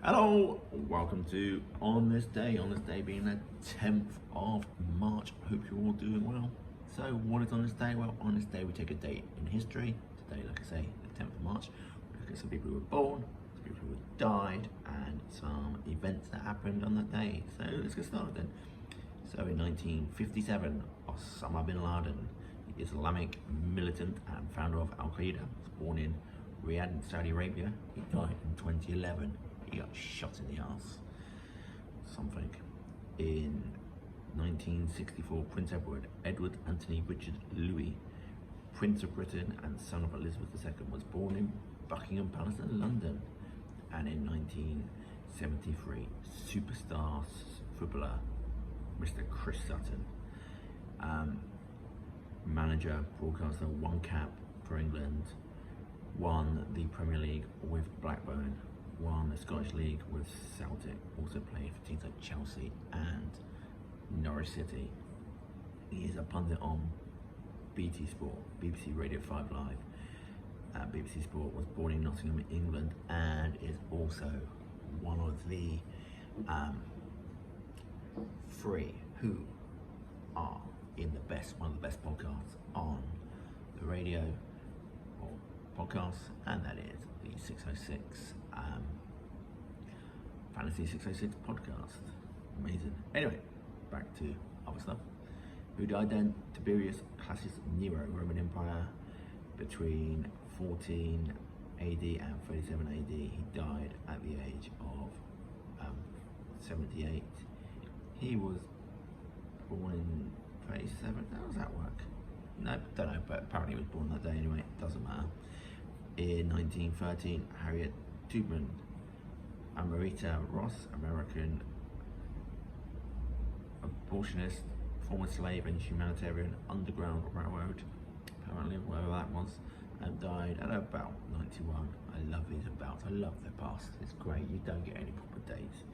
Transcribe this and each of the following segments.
Hello, welcome to On This Day being the 10th of March. Hope you're all doing well. So, what is on this day? Well, on this day we take a date in history. Today, like I say, the 10th of March. We look at some people who were born, some people who died, and some events that happened on that day. So, let's get started then. So, in 1957, Osama bin Laden, the Islamic militant and founder of Al Qaeda, was born in Riyadh in Saudi Arabia. He died in 2011. He got shot in the arse. Something. In 1964, Prince Edward Anthony Richard Louis, Prince of Britain and son of Elizabeth II, was born in Buckingham Palace in London. And in 1973, superstar footballer Mr. Chris Sutton, manager, broadcaster, one cap for England, won the Premier League with Blackburn, won the Scottish League with Celtic, also played for teams like Chelsea and Norwich City. He is a pundit on BT Sport, BBC Radio 5 Live. BBC Sport, was born in Nottingham, England, and is also one of the three who are in one of the best podcasts on the radio or podcasts, and that is the 606 Fantasy 606 podcast. Amazing. Anyway, back to other stuff. Who died then? Tiberius Cassius Nero, Roman Empire, between 14 AD and 37 AD. He died at the age of 78. He was born in 37. How does that work? No, don't know, but apparently he was born that day anyway. It doesn't matter. In 1913, Harriet Tubman, Amarita Ross, American abortionist, former slave and humanitarian, Underground Railroad, apparently, whatever that was, and died at about 91. I love these abouts, I love their past, it's great, you don't get any proper dates.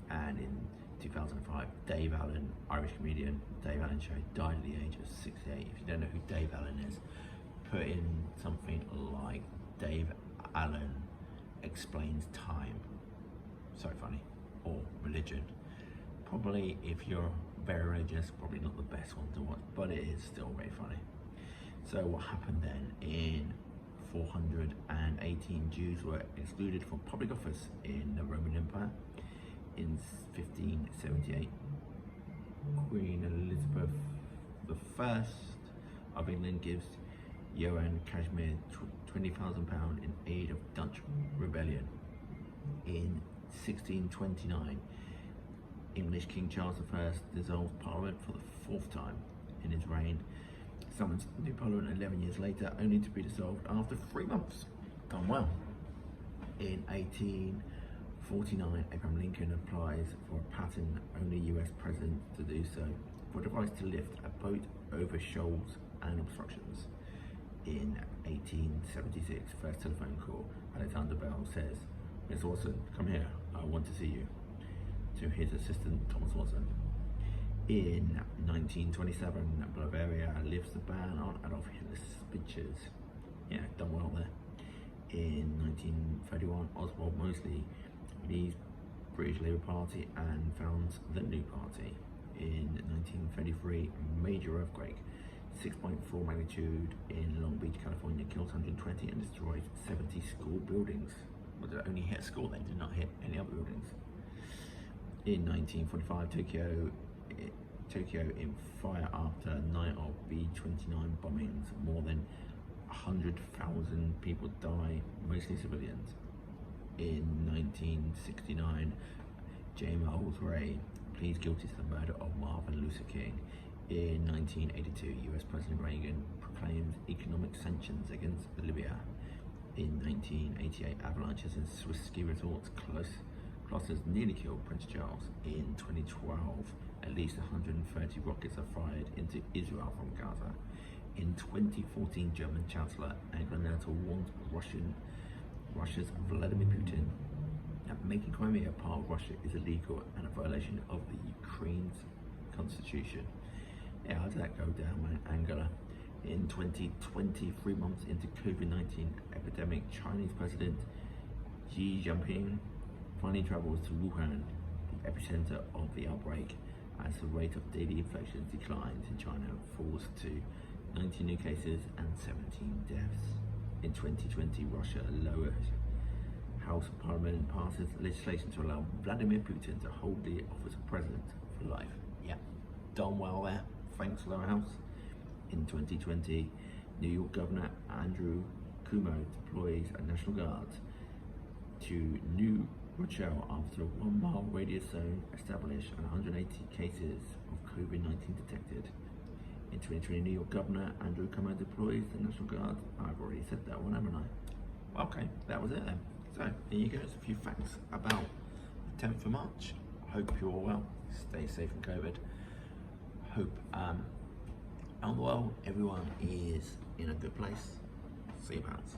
And in 2005, Dave Allen, Irish comedian, Dave Allen Show, died at the age of 68. If you don't know who Dave Allen is, put in something like Dave Allen explains time. So funny. Or religion. Probably, if you're very religious, probably not the best one to watch, but it is still very funny. So what happened then? In 418 Jews were excluded from public office in the Roman Empire. In 1578, Queen Elizabeth I of England gives Johan Casimir £20,000 in aid of Dutch rebellion. In 1629, English King Charles I dissolves Parliament for the fourth time in his reign, summons new Parliament 11 years later, only to be dissolved after 3 months. Done well. In 1849, Abraham Lincoln applies for a patent, only US president to do so, for a device to lift a boat over shoals and obstructions. In 1876, first telephone call, Alexander Bell says, "Miss Watson, come here, I want to see you," to his assistant Thomas Watson. In 1927, Bavaria lifts the ban on Adolf Hitler's speeches. Yeah, done well there. In 1931, Oswald Mosley leaves British Labour Party and founds the New Party. In 1933, major earthquake, 6.4 magnitude in Long Beach, California, kills 120 and destroys 70 school buildings. But it only hit school, then did not hit any other buildings. In 1945, Tokyo in fire after a night of B-29 bombings. More than 100,000 people die, mostly civilians. In 1969, James Ray pleads guilty to the murder of Martin Luther King. In 1982, US President Reagan proclaims economic sanctions against Libya. In 1988, avalanches in Swiss ski resorts clusters nearly killed Prince Charles. In 2012, at least 130 rockets are fired into Israel from Gaza. In 2014, German Chancellor Angela Merkel warned Russia's Vladimir Putin that making Crimea part of Russia is illegal and a violation of the Ukraine's constitution. Yeah, how did that go down, man? Angela. In 2020, 3 months into COVID-19 epidemic, Chinese President Xi Jinping finally travels to Wuhan, the epicenter of the outbreak, as the rate of daily infections declines in China, falls to 19 new cases and 17 deaths. In 2020, Russia lowered House of Parliament passes legislation to allow Vladimir Putin to hold the office of president for life. Yeah, done well there. Thanks, lower house. In 2020, New York Governor Andrew Cuomo deploys a National Guard to New Rochelle after a 1 mile radius zone established and 180 cases of COVID-19 detected. In 2020, New York Governor Andrew Cuomo deploys the National Guard. I've already said that one, haven't I? Okay, that was it then. So there you go, it's a few facts about the 10th of March. Hope you're all well, stay safe from COVID. Hope around the world everyone is in a good place. See you, pals.